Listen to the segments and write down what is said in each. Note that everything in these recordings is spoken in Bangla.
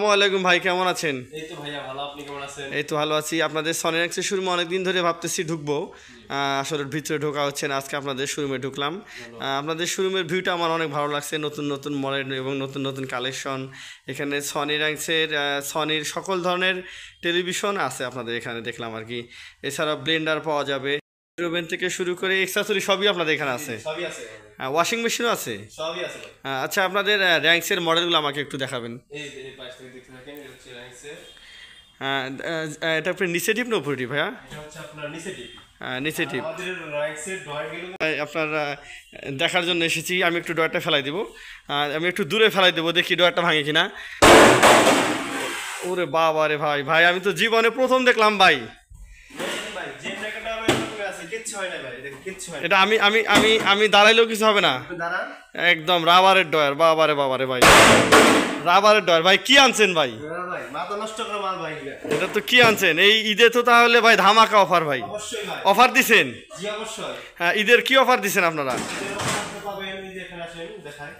আসসালামু আলাইকুম ভাই, কেমন আছেন? এই তো ভাইয়া ভালো, আপনি কেমন আছেন? এই তো ভালো আছি। আপনাদের সনিরক্সের শোরুমে অনেকদিন ধরে ভাবতেছি ঢুকবো, আসলে ভিতরে ঢোকা হচ্ছে না। আজকে আপনাদের শোরুমে ঢুকলাম। আপনাদের শোরুমের ভিউটা আমার অনেক ভালো লাগছে, নতুন নতুন মডেল এবং নতুন নতুন কালেকশন। এখানে সনিরক্সের সনির সকল ধরনের টেলিভিশন আছে আপনাদের এখানে দেখলাম আর কি। এছাড়া ব্লেন্ডার পাওয়া যাবে, ওভেন থেকে শুরু করে এক্সেসরি সবই আপনাদের এখানে আছে। সবই আছে, ওয়াশিং মেশিনও আছে, সবই আছে। আচ্ছা, আপনাদের র্যাঙ্কসের মডেলগুলো আমাকে একটু দেখাবেন। এই পাশ থেকে দেখতে থাকেন, এটা হচ্ছে র্যাঙ্কসের। এটা আপনার নিচে টিপ না উপরে টিপ ভাইয়া? এটা হচ্ছে আপনার নিচে টিপ। নিচে টিপ। আমাদের র্যাঙ্কসের ডয়ারগুলো আপনার দেখার জন্য এসেছি। আমি একটু ডয়ারটা ফেলাই দেবো, আমি একটু দূরে ফেলাই দেবো, দেখি ডয়ারটা ভাঙে কিনা। ওরে বাবা রে ভাই, ভাই আমি তো জীবনে প্রথম দেখলাম ভাই। ভাই যে টাকাটা আমার এখানে আছে কিচ্ছু হয় না ভাই, দেখেন কিচ্ছু হয় না। এটা আমি আমি আমি আমি দাঁড়াইলেও কিছু হবে না, একটু দাঁড়ান। একদম রাবারের ডয়ার। বাবারে বাবারে ভাই, রাবারের ডয়ার। ভাই কি আনছেন ভাই? ভাই মাথা নষ্ট করে মাল ভাই এটা তো কি আনছেন এই ঈদে? তো তাহলে ভাই ধামাকা অফার ভাই, অবশ্যই ভাই অফার দিছেন? জি অবশ্যই। হ্যাঁ, ঈদের কি অফার দিছেন আপনারা? পাবেন এই যে এখানে আসেন দেখাই,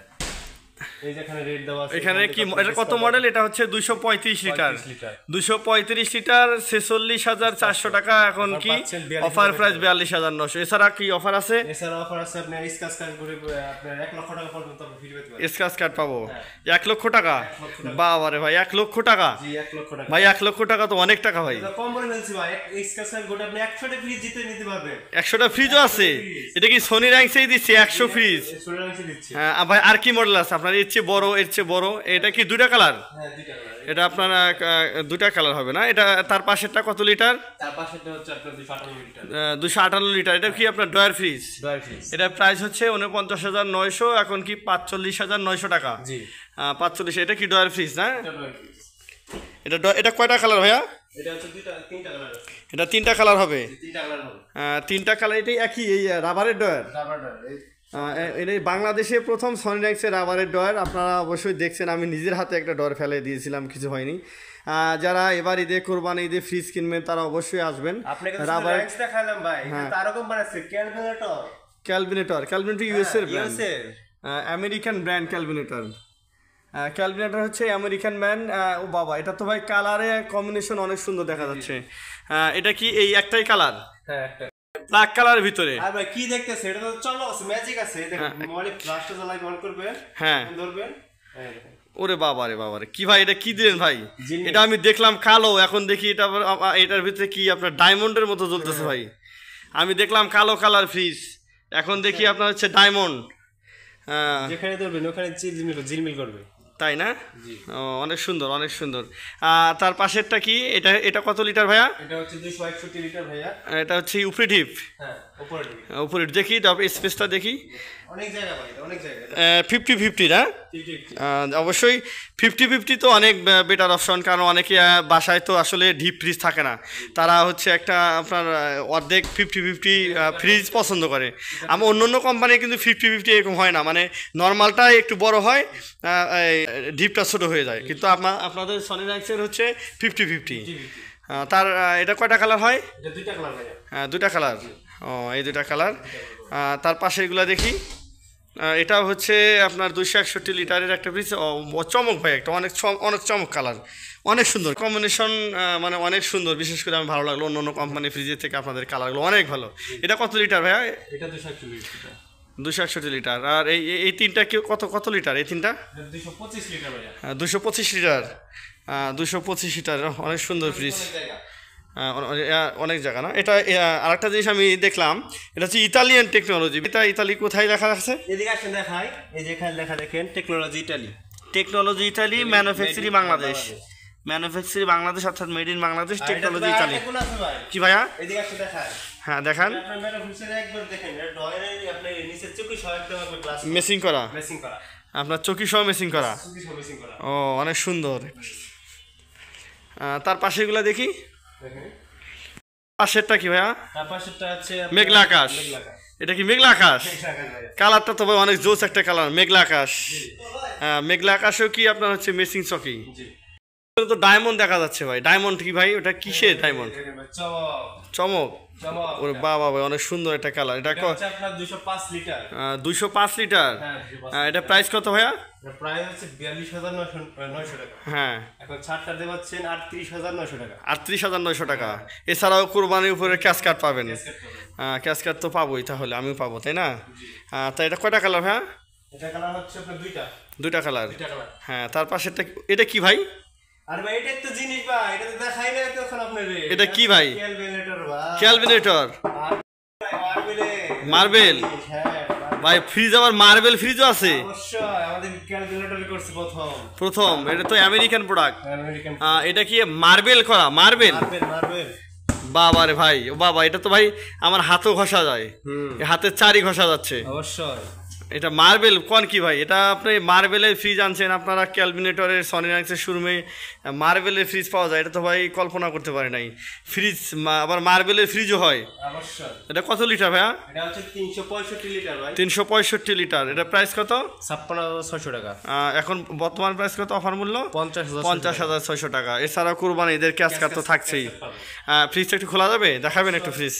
এই যে এখানে রেট দেওয়া আছে। এখানে কি এটা কত মডেল? এটা হচ্ছে 235 লিটার, 235 লিটার 46,400 টাকা। এখন কি অফার প্রাইস 42,900। এছাড়া কি অফার আছে? এছাড়া অফার আছে আপনার স্ক্র্যাচ কার্ড করে আপনার 1 লক্ষ টাকা পর্যন্ত আপনি ফ্রি পেতে পারেন। স্ক্র্যাচ কার্ড পাবো 1 লক্ষ টাকা? বাবারে ভাই 1 লক্ষ টাকা! জি 1 লক্ষ টাকা ভাই 1 লক্ষ টাকা তো অনেক টাকা ভাই। এটা কম বলে ফেলছি ভাই, স্ক্র্যাচ কার্ড করে আপনি 100টা ফ্রিজ জিতে নিতে পারবেন। 100টা ফ্রিজও আছে? এটা কি সোনি র্যাঙ্কসেই দিচ্ছে 100 ফ্রিজ? সোলারেন্সে দিচ্ছে। হ্যাঁ ভাই, আর কি মডেল আছে আপনার এর চেয়ে বড়, এর চেয়ে বড়? এটা কি দুইটা কালার? হ্যাঁ দুইটা কালার। এটা আপনার দুইটা কালার হবে না? এটা তার পাশেরটা কত লিটার? তার পাশেরটা হচ্ছে আপনার 258 লিটার। 258 লিটার। এটা কি আপনার ডয়ার ফ্রিজ? Drawer fridge. এটা প্রাইস হচ্ছে 49,900, এখন কি 45,900 টাকা। জি 45। এটা কি ডয়ার ফ্রিজ না? এটা ডয়ার ফ্রিজ। এটা কয়টা কালার ভাইয়া? এটা হচ্ছে তিনটা কালার আছে। এটা 3টা কালার হবে? তিনটা কালার হবে। 3টা কালার। এটাই একই এই রাবারের ডয়ার? Rubber drawer. এটা বাংলাদেশে প্রথম সনিরক্সের রাবারের ডয়ার। আপনারা অবশ্যই দেখছেন, আমি নিজের হাতে একটা ডয়ার ফেলে দিয়েছিলাম, কিছু হয়নি। যারা এবার ঈদে কোরবানি ঈদে ফ্রিজ কিনবেন তারা অবশ্যই আসবেন। আপনাকে রাবার র্যাঙ্কস দেখালাম ভাই, এটা তারও কোম্পানি আছে ক্যালভিনেটর ইউএসএর brand, American brand Kelvinator. Kelvinator হচ্ছে আমেরিকান ব্র্যান্ড। ও বাবা, এটা তো ভাই কালারে কম্বিনেশন অনেক সুন্দর দেখা যাচ্ছে। এটা কি এই একটাই কালার? হ্যাঁ একটা ব্ল্যাক কালারের ভিতরে। আর ভাই কি দেখতেছে, এটা তো চমক আছে, ম্যাজিক আছে। দেখেন মোবাইলে ফ্ল্যাশটা জ্বালাই অন করবেন, হ্যাঁ ধরবেন। ওরে বাবারে বাবারে, কি ভাই এটা কি দিলেন ভাই? এটা আমি দেখলাম কালো, এখন দেখি এটা এটার ভিতরে কি আপনার ডায়মন্ডের মতো জ্বলতেছে ভাই। আমি দেখলাম কালো কালার ফ্রিজ, এখন দেখি আপনার হচ্ছে ডায়মন্ড। যেখানে ধরবেন ওখানে ঝিলমিল করবে, তাই না? ও অনেক সুন্দর, অনেক সুন্দর। তার পাশেরটা কি? এটা এটা কত লিটার ভাইয়া? এটা হচ্ছে 261 লিটার ভাইয়া। এটা হচ্ছে উপরে ডিপ। হ্যাঁ উপরে ডিপ। উপরে দেখি স্পেসটা দেখি। অনেক জায়গা ভাই, অনেক জায়গা। 50-50 না? অবশ্যই 50-50 তো অনেক বেটার অপশন, কারণ অনেকে বাসায় তো আসলে ডিপ ফ্রিজ থাকে না, তারা হচ্ছে একটা আপনার অর্ধেক 50-50 ফ্রিজ পছন্দ করে। আমার অন্য অন্য কোম্পানি কিন্তু 50-50 এরকম হয় না, মানে নর্মালটাই একটু বড় হয়, ডিপটা ছোটো হয়ে যায়। কিন্তু আপনাদের সনিরক্সের হচ্ছে 50-50। তার এটা কয়টা কালার হয়? এটা দুইটা কালার ভাইয়া। হ্যাঁ দুইটা কালার। ও এই দুইটা কালার। তার পাশে এগুলো দেখি। এটা হচ্ছে আপনার 261 লিটারের একটা ফ্রিজ। চমক ভাই, একটা অনেক চমক কালার, অনেক সুন্দর কম্বিনেশন, মানে অনেক সুন্দর। বিশেষ করে আমি ভালো লাগলো, অন্য অন্য কোম্পানি ফ্রিজের থেকে আপনাদের কালারগুলো অনেক ভালো। এটা কত লিটার ভাইয়া? এটা 261 লিটার। 261 লিটার। আর এই তিনটা কি কত লিটার? এই তিনটা 225 লিটার ভাইয়া। 225 লিটার। 225 লিটার, অনেক সুন্দর ফ্রিজ, অনেক জায়গা না? এটা আরেকটা জিনিস আমি দেখলাম, এটা হচ্ছে ইতালিয়ান টেকনোলজি। এটা ইতালি কোথায় লেখা আছে? এদিকে আসেন দেখাই, এই যে এখানে লেখা দেখেন technology Italy. Technology Italy, manufacturing Bangladesh. Manufacturing Bangladesh অর্থাৎ made in Bangladesh, technology Italy. কি ভাইয়া? এদিকে আসেন দেখাই। হ্যাঁ দেখান। আপনার ম্যানুফ্যাকচারিং একবার দেখেন, এটা ডয়ারে আপনি নিচে চকি সহ একদম আপনার গ্লাস মেসিং করা, আপনার চকি সহ মেসিং করা। ও অনেক সুন্দর। তার পাশেগুলো দেখি। পাশেরটা কি ভাইয়া? পাশেরটা আছে মেঘলা আকাশ। এটা কি মেঘলা আকাশ? কালারটা তো ভাই অনেক জোস একটা কালার, মেঘলা আকাশ। মেঘলা আকাশও কি আপনার হচ্ছে মেসিং চকি? তো ডায়মন্ড দেখা যাচ্ছে ভাই, ডায়মন্ড কি ভাই, ওটা কিসের ডায়মন্ড? চমক। ওরে বাবা ভাই, অনেক সুন্দর একটা কালার। এটা আপনার 205 লিটার। 205 লিটার। হ্যাঁ, এটা প্রাইস কত ভাইয়া? প্রাইস হচ্ছে 42,900 টাকা। হ্যাঁ, এখন ছাড়টা দেওয়াচ্ছেন 38,900 টাকা। 38,900 টাকা। এছাড়াও কোরবানির উপরে ক্যাশকার্ড পাবেন। ক্যাশকার্ড তো পাবোই, তাহলে আমিও পাবো, তাই না? তাই এটা কয়টা কালার ভাইয়া? এটা কালার হচ্ছে আপনার দুইটা কালার। দুইটা কালার। হ্যাঁ, তার পাশেরটা এটা কি ভাই? আর ভাই এটা তো জিনিস ভাই, এটা তো দেখাই না তখন আপনার। এটা কি ভাই? ক্যালকুলেটর ভাই। ক্যালকুলেটর। মার্বেল। হ্যাঁ ভাই ফ্রিজ, আবার মার্বেল ফ্রিজও আছে? অবশ্যই, আমাদের ক্যালকুলেটর করছে প্রথম। এটা তো আমেরিকান প্রোডাক্ট। আমেরিকান। এটা কি মার্বেল করা? মার্বেল। মার্বেল। বাবা রে ভাই, ও বাবা, এটা তো ভাই আমার হাতও ঘষা যায়, হাতের চারি ঘষা যাচ্ছে। অবশ্যই। এটা মার্বেল কোন কি ভাই? এটা আপনি মার্বেলের ফ্রিজ আনছেন আপনারা, ক্যালভিনেটরের সনিনাক্সের শোরুমে মার্বেলের ফ্রিজ পাওয়া যায়, এটা তো ভাই কল্পনা করতে পারি নাই। ফ্রিজ আবার মার্বেলের ফ্রিজও হয়? অবশ্যই। এটা কত লিটার ভাইয়া? এটা হচ্ছে 365 লিটার ভাই। 365 লিটার। এটা প্রাইস কত? 56,600 টাকা। এখন বর্তমান প্রাইস কত অফার মূল্য? 50,600 টাকা। এছাড়া কুরবানি ঈদের ক্যাশকার্ড তো থাকছেই। ফ্রিজটা একটু খোলা যাবে? দেখাবেন একটু ফ্রিজ।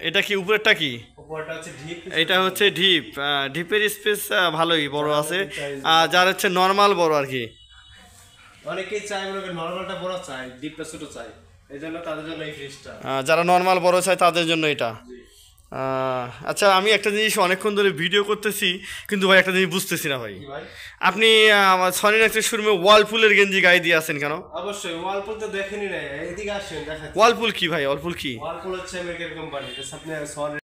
এটা কি উপরেরটা কি? উপরটা হচ্ছে ডিপ। এটা হচ্ছে ডিপ। ডিপের স্পেস ভালোই বড় আছে, যার হচ্ছে নর্মাল বড় আর কি। অনেকেই চায় মনে করেন নরমালটা বড় চায়, ডিপটা ছোট চায়, এইজন্য তাদের জন্য এই ফ্রিজটা। যারা নর্মাল বড় চায় তাদের জন্য এটা। আচ্ছা, আমি একটা জিনিস অনেকক্ষণ ধরে ভিডিও করতেছি, কিন্তু ভাই একটা জিনিস বুঝতেছি না ভাই। আপনি আমার সনিনাক্সের শোরুমে ওয়ালপুলের গেঞ্জি গায়ে দিয়ে আছেন কেন? অবশ্যই, ওয়ালপুল তো দেখেনি না, এদিকে আসেন দেখাচ্ছি। ওয়ালপুল কি ভাই? ওয়ালপুল কি? ওয়ালপুল হচ্ছে আমেরিকান কোম্পানি, এটা আপনি